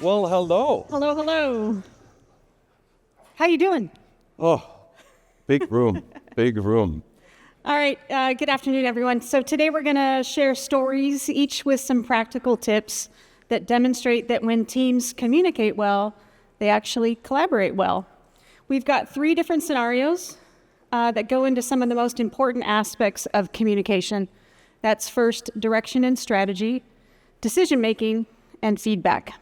Well, hello. Hello, hello. How you doing? Oh, big room, big room. All right, good afternoon, everyone. So today we're going to share stories, each with some practical tips that demonstrate that when teams communicate well, they actually collaborate well. We've got 3 different scenarios that go into some of the most important aspects of communication. That's first, direction and strategy, decision-making, and feedback.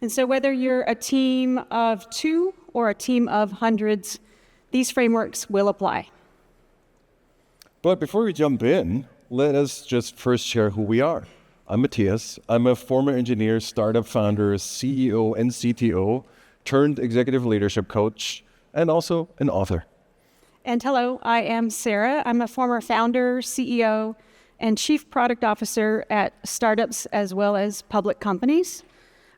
And so whether you're a team of 2 or a team of hundreds, these frameworks will apply. But before we jump in, let us just first share who we are. I'm Mathias. I'm a former engineer, startup founder, CEO, and CTO, turned executive leadership coach, and also an author. And hello, I am Sarah. I'm a former founder, CEO, and chief product officer at startups as well as public companies.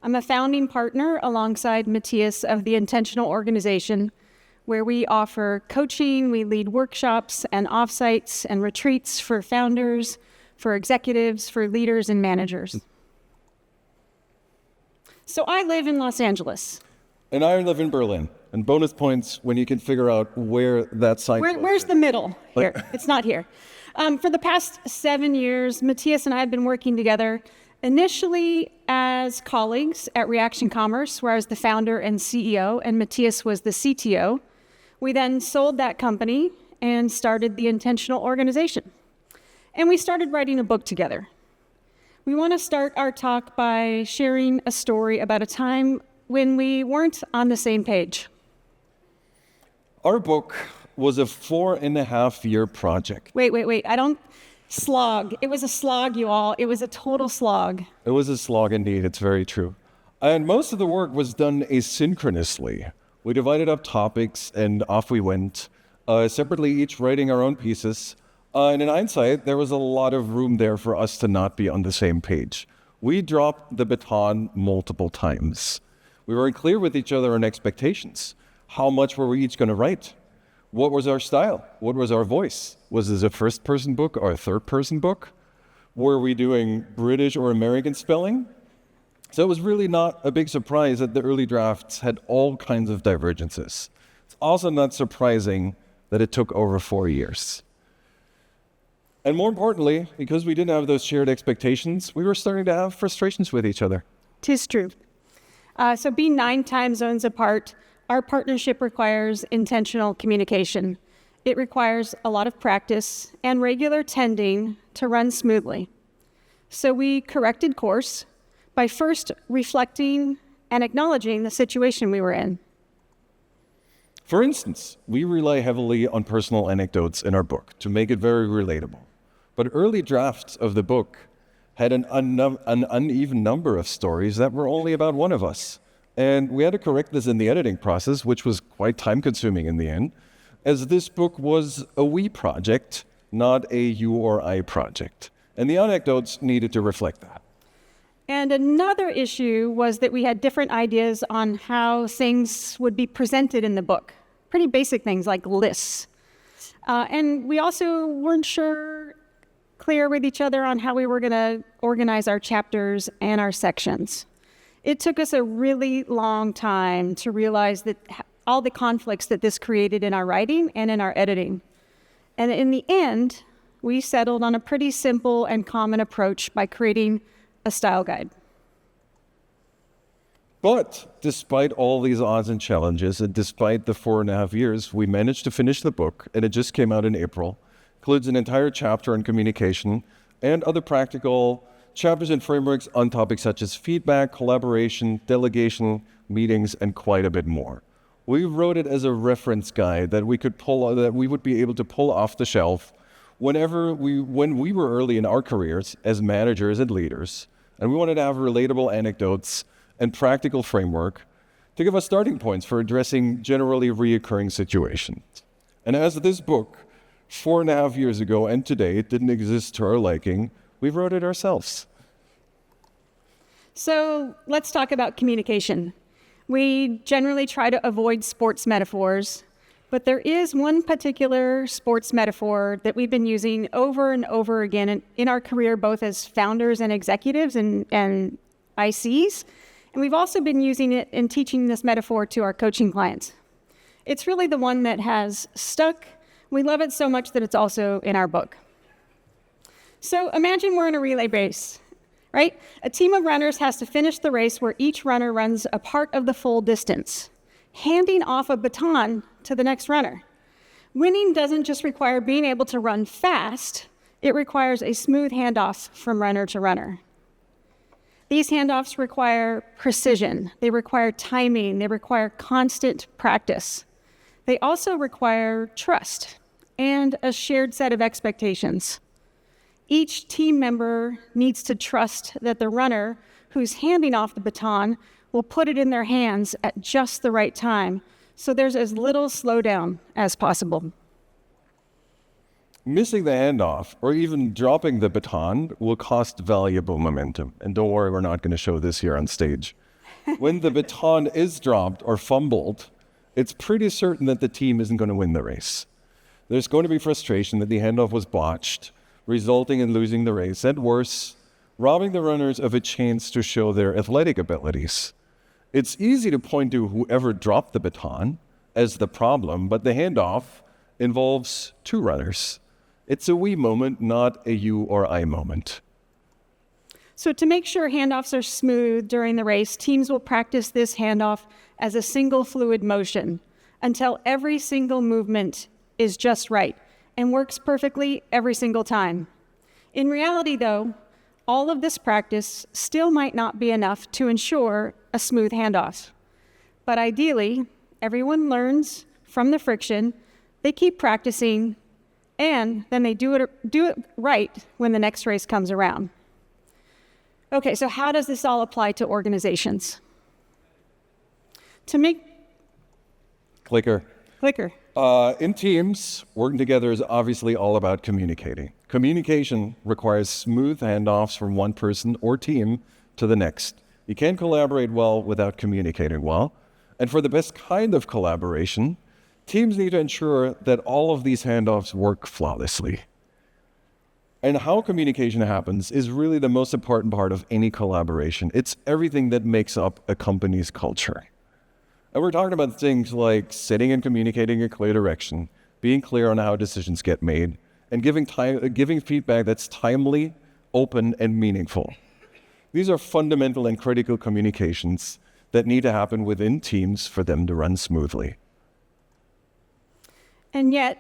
I'm a founding partner alongside Mathias of the Intentional Organization, where we offer coaching, we lead workshops and offsites and retreats for founders, for executives, for leaders and managers. So I live in Los Angeles. And I live in Berlin. And bonus points when you can figure out where that site is. Where's the middle? Here. It's not here. For the past 7 years, Mathias and I have been working together, initially as colleagues at Reaction Commerce, where I was the founder and CEO, and Mathias was the CTO. We then sold that company and started the Intentional Organization. And we started writing a book together. We want to start our talk by sharing a story about a time when we weren't on the same page. Our book was a 4.5-year project. Wait. Slog. It was a slog, you all. It was a total slog. It was a slog indeed, it's very true. And most of the work was done asynchronously. We divided up topics and off we went, separately each writing our own pieces. And in hindsight, there was a lot of room there for us to not be on the same page. We dropped the baton multiple times. We weren't clear with each other on expectations. How much were we each going to write? What was our style? What was our voice? Was this a first-person book or a third-person book? Were we doing British or American spelling? So it was really not a big surprise that the early drafts had all kinds of divergences. It's also not surprising that it took over 4 years. And more importantly, because we didn't have those shared expectations, we were starting to have frustrations with each other. 'Tis true. So being 9 time zones apart, our partnership requires intentional communication. It requires a lot of practice and regular tending to run smoothly. So we corrected course by first reflecting and acknowledging the situation we were in. For instance, we rely heavily on personal anecdotes in our book to make it very relatable. But early drafts of the book had an uneven number of stories that were only about one of us. And we had to correct this in the editing process, which was quite time-consuming in the end, as this book was a we project, not a you or I project. And the anecdotes needed to reflect that. And another issue was that we had different ideas on how things would be presented in the book. Pretty basic things like lists. And we also weren't clear with each other on how we were going to organize our chapters and our sections. It took us a really long time to realize that all the conflicts that this created in our writing and in our editing. And in the end, we settled on a pretty simple and common approach by creating a style guide. But despite all these odds and challenges, and despite the 4.5 years, we managed to finish the book, and it just came out in April. Includes an entire chapter on communication and other practical chapters and frameworks on topics such as feedback, collaboration, delegation, meetings, and quite a bit more. We wrote it as a reference guide that we would be able to pull off the shelf when we were early in our careers as managers and leaders, and we wanted to have relatable anecdotes and practical framework to give us starting points for addressing generally reoccurring situations. And as this book, 4.5 years ago and today, didn't exist to our liking, we wrote it ourselves. So let's talk about communication. We generally try to avoid sports metaphors, but there is one particular sports metaphor that we've been using over and over again in our career, both as founders and executives and ICs. And we've also been using it in teaching this metaphor to our coaching clients. It's really the one that has stuck. We love it so much that it's also in our book. So imagine we're in a relay race, right? A team of runners has to finish the race where each runner runs a part of the full distance, handing off a baton to the next runner. Winning doesn't just require being able to run fast, it requires a smooth handoff from runner to runner. These handoffs require precision, they require timing, they require constant practice. They also require trust and a shared set of expectations. Each team member needs to trust that the runner who's handing off the baton will put it in their hands at just the right time, so there's as little slowdown as possible. Missing the handoff or even dropping the baton will cost valuable momentum. And don't worry, we're not going to show this here on stage. When the baton is dropped or fumbled, it's pretty certain that the team isn't going to win the race. There's going to be frustration that the handoff was botched, resulting in losing the race, and worse, robbing the runners of a chance to show their athletic abilities. It's easy to point to whoever dropped the baton as the problem, but the handoff involves two runners. It's a we moment, not a you or I moment. So to make sure handoffs are smooth during the race, teams will practice this handoff as a single fluid motion until every single movement is just right and works perfectly every single time. In reality, though, all of this practice still might not be enough to ensure a smooth handoff. But ideally, everyone learns from the friction, they keep practicing, and then they do it right when the next race comes around. Okay, so how does this all apply to organizations? To make... Clicker. In teams, working together is obviously all about communicating. Communication requires smooth handoffs from one person or team to the next. You can't collaborate well without communicating well. And for the best kind of collaboration, teams need to ensure that all of these handoffs work flawlessly. And how communication happens is really the most important part of any collaboration. It's everything that makes up a company's culture. And we're talking about things like setting and communicating a clear direction, being clear on how decisions get made, and giving feedback that's timely, open, and meaningful. These are fundamental and critical communications that need to happen within teams for them to run smoothly. And yet,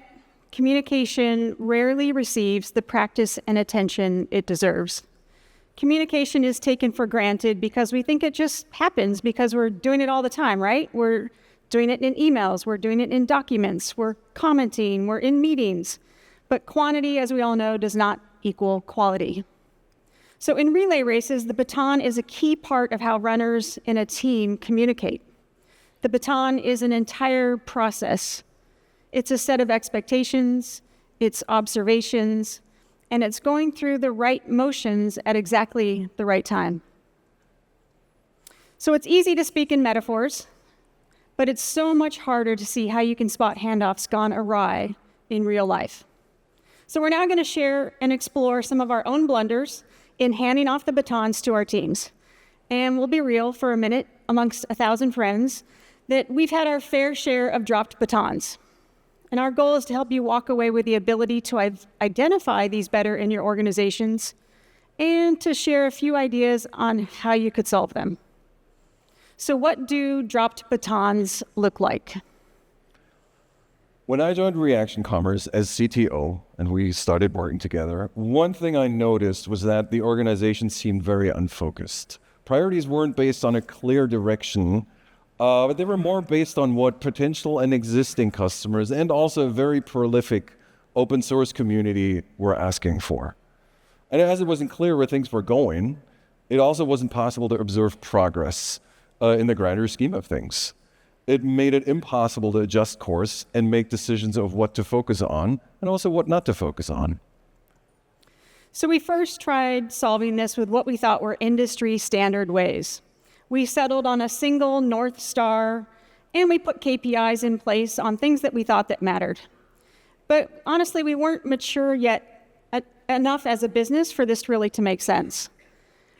communication rarely receives the practice and attention it deserves. Communication is taken for granted because we think it just happens because we're doing it all the time, right? We're doing it in emails, we're doing it in documents, we're commenting, we're in meetings. But quantity, as we all know, does not equal quality. So in relay races, the baton is a key part of how runners in a team communicate. The baton is an entire process. It's a set of expectations, it's observations, and it's going through the right motions at exactly the right time. So it's easy to speak in metaphors, but it's so much harder to see how you can spot handoffs gone awry in real life. So we're now going to share and explore some of our own blunders in handing off the batons to our teams. And we'll be real for a minute amongst 1,000 friends that we've had our fair share of dropped batons. And our goal is to help you walk away with the ability to identify these better in your organizations and to share a few ideas on how you could solve them. So what do dropped batons look like? When I joined Reaction Commerce as CTO and we started working together, one thing I noticed was that the organization seemed very unfocused. Priorities weren't based on a clear direction, but they were more based on what potential and existing customers and also a very prolific open source community were asking for. And as it wasn't clear where things were going, it also wasn't possible to observe progress in the grander scheme of things. It made it impossible to adjust course and make decisions of what to focus on and also what not to focus on. So we first tried solving this with what we thought were industry standard ways. We settled on a single North Star, and we put KPIs in place on things that we thought that mattered. But honestly, we weren't mature yet enough as a business for this really to make sense.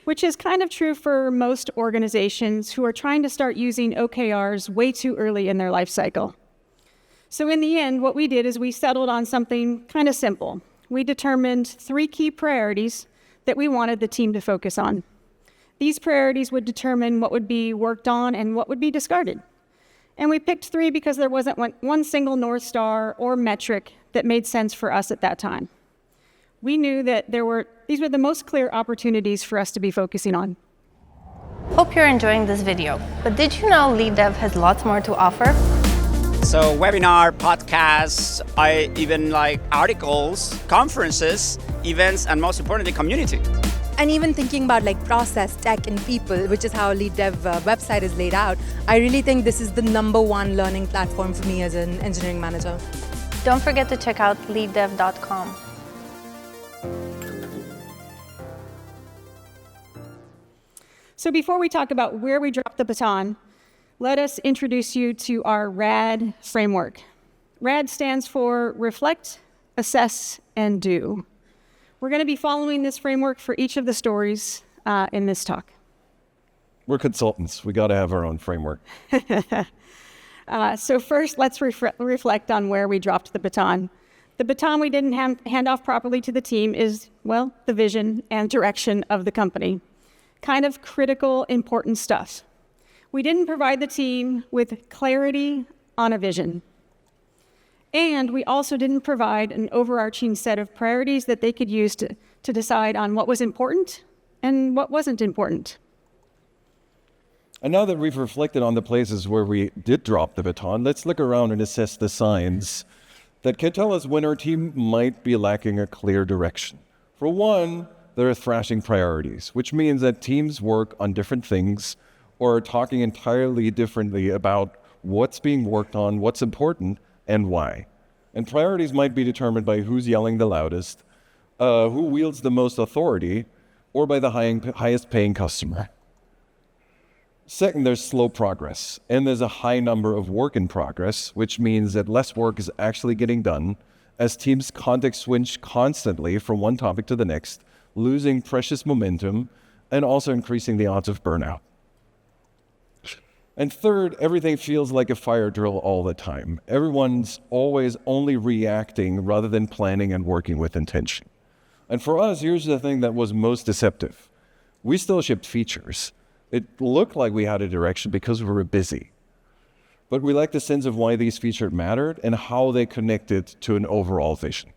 which is kind of true for most organizations who are trying to start using OKRs way too early in their life cycle. So in the end, what we did is we settled on something kind of simple. We determined 3 key priorities that we wanted the team to focus on. These priorities would determine what would be worked on and what would be discarded. And we picked 3 because there wasn't one single North Star or metric that made sense for us at that time. We knew that these were the most clear opportunities for us to be focusing on. Hope you're enjoying this video, but did you know Lead Dev has lots more to offer? So webinar, podcasts, I even like articles, conferences, events, and most importantly, community. And even thinking about like process, tech, and people, which is how Lead Dev website is laid out, I really think this is the #1 learning platform for me as an engineering manager. Don't forget to check out leaddev.com. So before we talk about where we dropped the baton, let us introduce you to our RAD framework. RAD stands for Reflect, Assess, and Do. We're going to be following this framework for each of the stories in this talk. We're consultants. We got to have our own framework. So first, let's reflect on where we dropped the baton. The baton we didn't hand off properly to the team is, well, the vision and direction of the company. Kind of critical, important stuff. We didn't provide the team with clarity on a vision. And we also didn't provide an overarching set of priorities that they could use to decide on what was important and what wasn't important. And now that we've reflected on the places where we did drop the baton, let's look around and assess the signs that can tell us when our team might be lacking a clear direction. For one, there are thrashing priorities, which means that teams work on different things or are talking entirely differently about what's being worked on, what's important, and why. And priorities might be determined by who's yelling the loudest, who wields the most authority, or by the highest paying customer. Second, there's slow progress, and there's a high number of work in progress, which means that less work is actually getting done as teams context switch constantly from one topic to the next, losing precious momentum and also increasing the odds of burnout. And third, everything feels like a fire drill all the time. Everyone's always only reacting rather than planning and working with intention. And for us, here's the thing that was most deceptive. We still shipped features. It looked like we had a direction because we were busy. But we lacked a sense of why these features mattered and how they connected to an overall vision.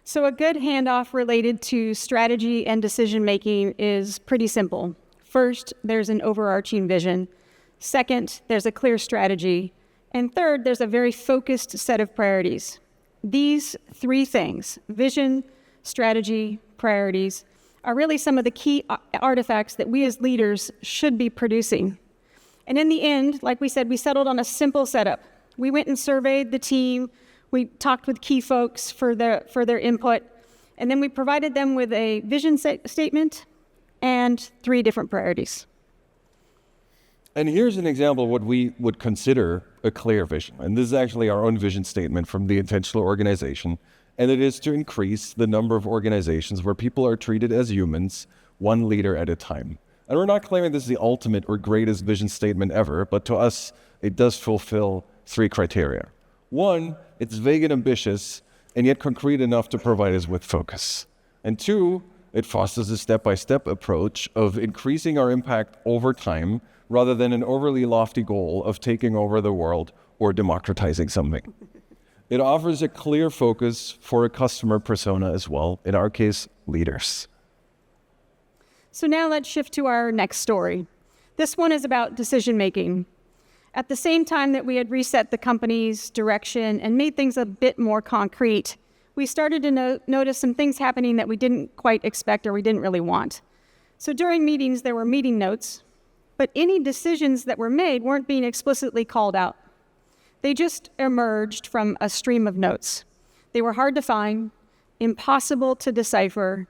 So a good handoff related to strategy and decision-making is pretty simple. First, there's an overarching vision. Second, there's a clear strategy. And third, there's a very focused set of priorities. These 3 things, vision, strategy, priorities, are really some of the key artifacts that we as leaders should be producing. And in the end, like we said, we settled on a simple setup. We went and surveyed the team. We talked with key folks for their input. And then we provided them with a vision statement and 3 different priorities. And here's an example of what we would consider a clear vision. And this is actually our own vision statement from the intentional organization. And it is to increase the number of organizations where people are treated as humans, one leader at a time. And we're not claiming this is the ultimate or greatest vision statement ever, but to us, it does fulfill 3 criteria. 1, it's vague and ambitious, and yet concrete enough to provide us with focus. And 2, it fosters a step-by-step approach of increasing our impact over time, rather than an overly lofty goal of taking over the world or democratizing something. It offers a clear focus for a customer persona as well, in our case, leaders. So now let's shift to our next story. This one is about decision-making. At the same time that we had reset the company's direction and made things a bit more concrete, we started to notice some things happening that we didn't quite expect or we didn't really want. So during meetings, there were meeting notes, but any decisions that were made weren't being explicitly called out. They just emerged from a stream of notes. They were hard to find, impossible to decipher,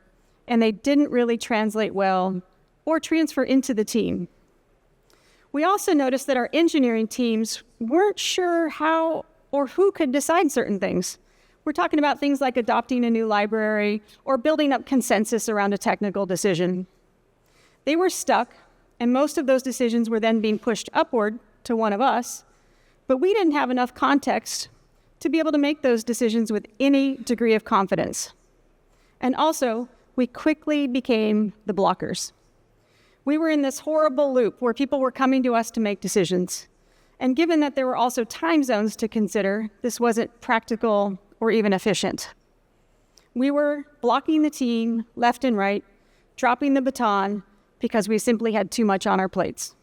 and they didn't really translate well or transfer into the team. We also noticed that our engineering teams weren't sure how or who could decide certain things. We're talking about things like adopting a new library or building up consensus around a technical decision. They were stuck, and most of those decisions were then being pushed upward to one of us, but we didn't have enough context to be able to make those decisions with any degree of confidence. And also, we quickly became the blockers. We were in this horrible loop where people were coming to us to make decisions. And given that there were also time zones to consider, this wasn't practical or even efficient. We were blocking the team left and right, dropping the baton because we simply had too much on our plates.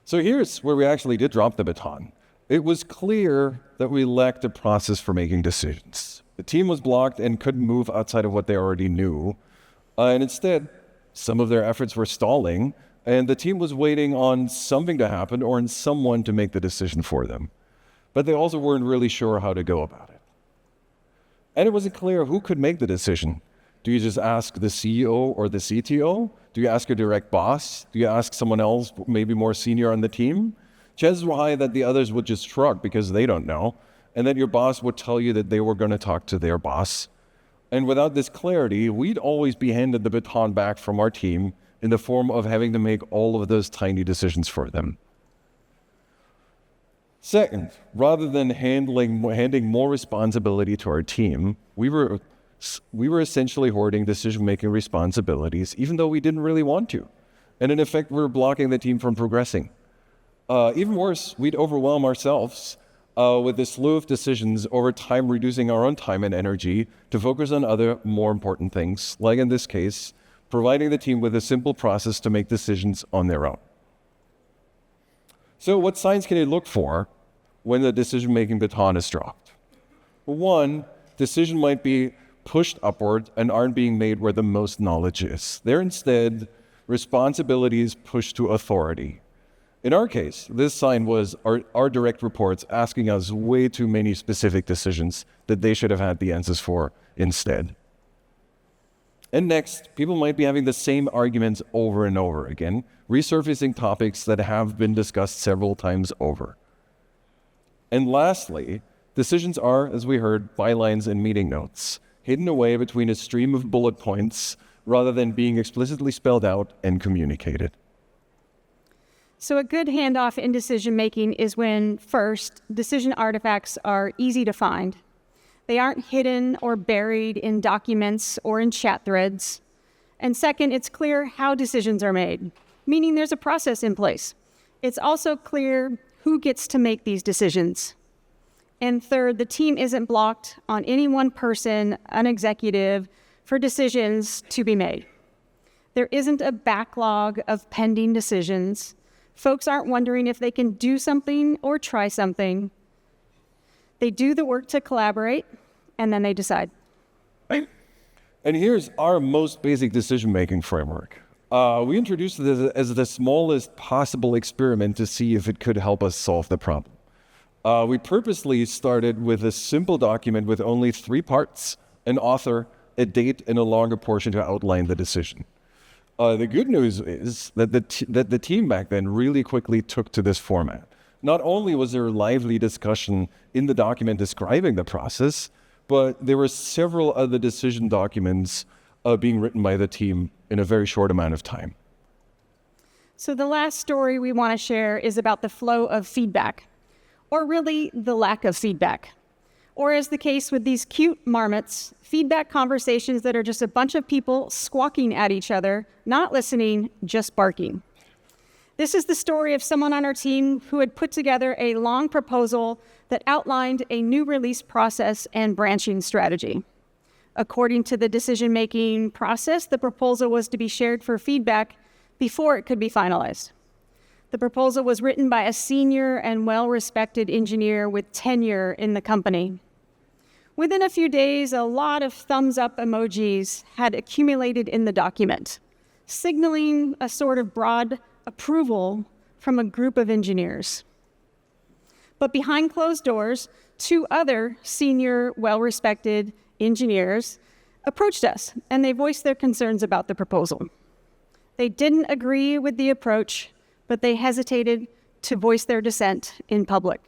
So here's where we actually did drop the baton. It was clear that we lacked a process for making decisions. The team was blocked and couldn't move outside of what they already knew. And instead, some of their efforts were stalling, and the team was waiting on something to happen or on someone to make the decision for them. But they also weren't really sure how to go about it. And it wasn't clear who could make the decision. Do you just ask the CEO or the CTO? Do you ask your direct boss? Do you ask someone else, maybe more senior on the team? Chances were high that the others would just shrug because they don't know, and that your boss would tell you that they were going to talk to their boss. And without this clarity, we'd always be handed the baton back from our team in the form of having to make all of those tiny decisions for them. Second, rather than handing more responsibility to our team, we were essentially hoarding decision-making responsibilities, even though we didn't really want to. And in effect, we were blocking the team from progressing. Even worse, we'd overwhelm ourselves with this slew of decisions, over time reducing our own time and energy to focus on other, more important things, like in this case, providing the team with a simple process to make decisions on their own. So what signs can you look for when the decision-making baton is dropped? One, decision might be pushed upward and aren't being made where the most knowledge is. They're instead responsibilities pushed to authority. In our case, this sign was our direct reports asking us way too many specific decisions that they should have had the answers for instead. And next, people might be having the same arguments over and over again, resurfacing topics that have been discussed several times over. And lastly, decisions are, as we heard, bylines and meeting notes, hidden away between a stream of bullet points rather than being explicitly spelled out and communicated. So a good handoff in decision-making is when, first, decision artifacts are easy to find. They aren't hidden or buried in documents or in chat threads. And second, it's clear how decisions are made, meaning there's a process in place. It's also clear who gets to make these decisions. And third, the team isn't blocked on any one person, an executive, for decisions to be made. There isn't a backlog of pending decisions. Folks aren't wondering if they can do something or try something. They do the work to collaborate, and then they decide. Right. And here's our most basic decision-making framework. We introduced it as the smallest possible experiment to see if it could help us solve the problem. We purposely started with a simple document with only 3 parts: an author, a date, and a longer portion to outline the decision. The good news is that the team back then really quickly took to this format. Not only was there a lively discussion in the document describing the process, but there were several other decision documents being written by the team in a very short amount of time. So the last story we want to share is about the flow of feedback, or really the lack of feedback. Or as the case with these cute marmots, feedback conversations that are just a bunch of people squawking at each other, not listening, just barking. This is the story of someone on our team who had put together a long proposal that outlined a new release process and branching strategy. According to the decision-making process, the proposal was to be shared for feedback before it could be finalized. The proposal was written by a senior and well-respected engineer with tenure in the company. Within a few days, a lot of thumbs-up emojis had accumulated in the document, signaling a sort of broad approval from a group of engineers. But behind closed doors, 2 other senior, well-respected engineers approached us, and they voiced their concerns about the proposal. They didn't agree with the approach, but they hesitated to voice their dissent in public.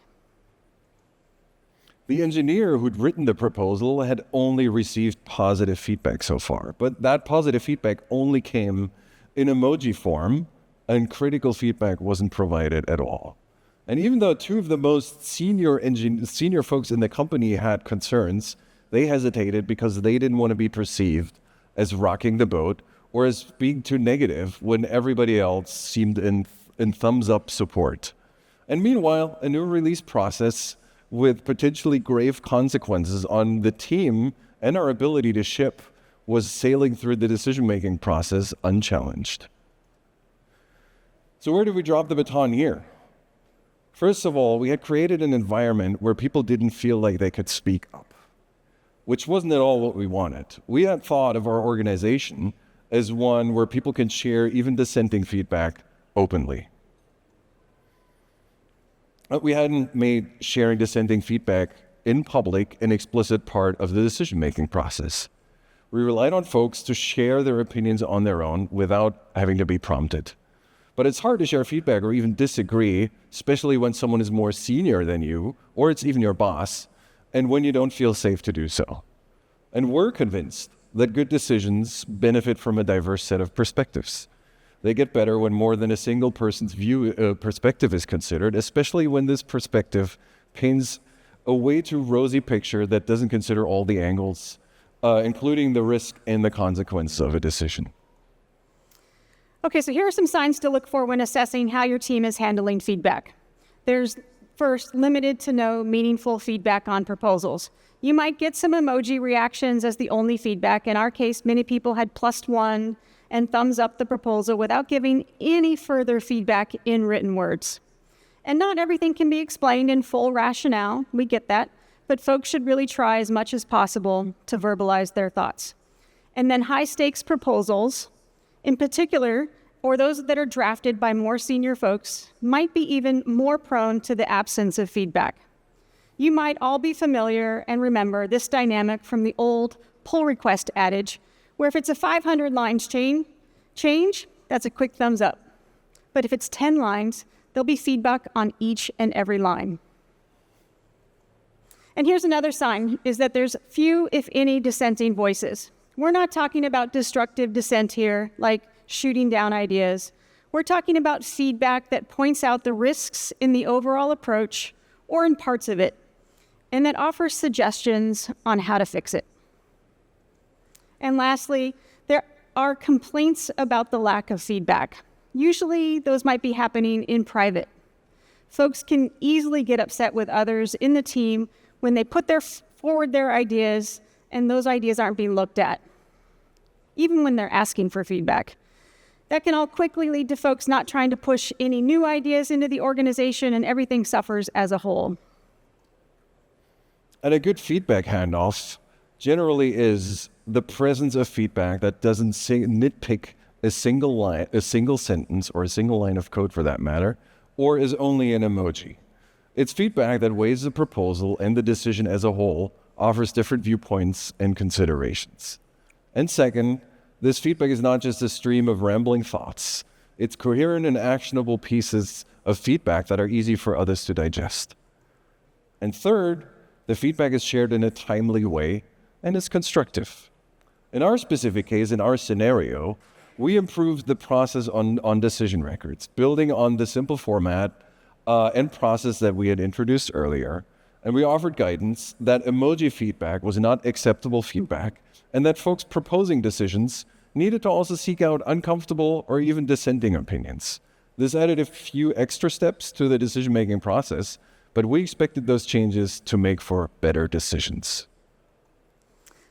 The engineer who'd written the proposal had only received positive feedback so far, but that positive feedback only came in emoji form, and critical feedback wasn't provided at all. And even though two of the most senior folks in the company had concerns, they hesitated because they didn't want to be perceived as rocking the boat or as being too negative when everybody else seemed in thumbs up support. And meanwhile, a new release process with potentially grave consequences on the team and our ability to ship was sailing through the decision-making process unchallenged. So where did we drop the baton here? First of all, we had created an environment where people didn't feel like they could speak up, which wasn't at all what we wanted. We had thought of our organization as one where people can share even dissenting feedback openly. But we hadn't made sharing dissenting feedback in public an explicit part of the decision-making process. We relied on folks to share their opinions on their own without having to be prompted. But it's hard to share feedback or even disagree, especially when someone is more senior than you, or it's even your boss, and when you don't feel safe to do so. And we're convinced that good decisions benefit from a diverse set of perspectives. They get better when more than a single person's perspective is considered, especially when this perspective paints a way too rosy picture that doesn't consider all the angles, including the risk and the consequence of a decision. Okay, so here are some signs to look for when assessing how your team is handling feedback. There's first, limited to no meaningful feedback on proposals. You might get some emoji reactions as the only feedback. In our case, many people had +1 and thumbs up the proposal without giving any further feedback in written words. And not everything can be explained in full rationale, we get that, but folks should really try as much as possible to verbalize their thoughts. And then high-stakes proposals, in particular, or those that are drafted by more senior folks, might be even more prone to the absence of feedback. You might all be familiar and remember this dynamic from the old pull request adage, where if it's a 500 lines change, that's a quick thumbs up. But if it's 10 lines, there'll be feedback on each and every line. And here's another sign, is that there's few, if any, dissenting voices. We're not talking about destructive dissent here, like shooting down ideas. We're talking about feedback that points out the risks in the overall approach or in parts of it, and that offers suggestions on how to fix it. And lastly, there are complaints about the lack of feedback. Usually those might be happening in private. Folks can easily get upset with others in the team when they put forward their ideas and those ideas aren't being looked at, even when they're asking for feedback. That can all quickly lead to folks not trying to push any new ideas into the organization, and everything suffers as a whole. And a good feedback handoff generally is the presence of feedback that doesn't nitpick a single line, a single sentence, or a single line of code for that matter, or is only an emoji. It's feedback that weighs the proposal and the decision as a whole, offers different viewpoints and considerations. And second, this feedback is not just a stream of rambling thoughts. It's coherent and actionable pieces of feedback that are easy for others to digest. And third, the feedback is shared in a timely way and is constructive. In our specific case, in our scenario, we improved the process on decision records, building on the simple format and process that we had introduced earlier. And we offered guidance that emoji feedback was not acceptable feedback, and that folks proposing decisions needed to also seek out uncomfortable or even dissenting opinions. This added a few extra steps to the decision-making process, but we expected those changes to make for better decisions.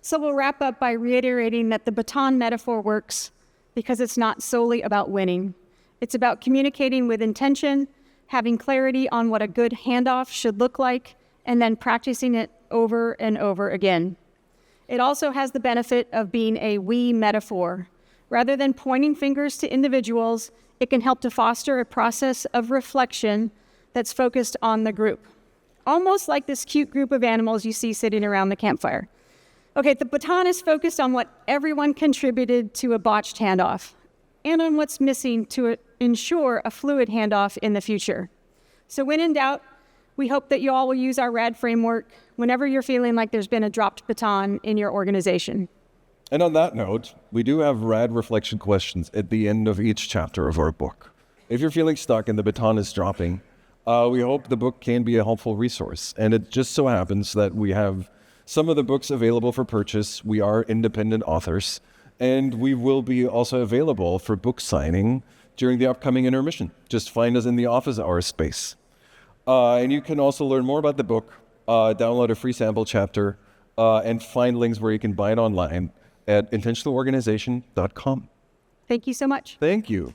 So we'll wrap up by reiterating that the baton metaphor works because it's not solely about winning. It's about communicating with intention, having clarity on what a good handoff should look like, and then practicing it over and over again. It also has the benefit of being a we metaphor. Rather than pointing fingers to individuals, it can help to foster a process of reflection that's focused on the group. Almost like this cute group of animals you see sitting around the campfire. Okay, the baton is focused on what everyone contributed to a botched handoff and on what's missing to ensure a fluid handoff in the future. So when in doubt, We hope that you all will use our RAD framework whenever you're feeling like there's been a dropped baton in your organization. And on that note, we do have RAD reflection questions at the end of each chapter of our book. If you're feeling stuck and the baton is dropping, we hope the book can be a helpful resource. And it just so happens that we have some of the books available for purchase. We are independent authors, and we will be also available for book signing during the upcoming intermission. Just find us in the office hour space. And you can also learn more about the book, download a free sample chapter, and find links where you can buy it online at intentionalorganization.com. Thank you so much. Thank you.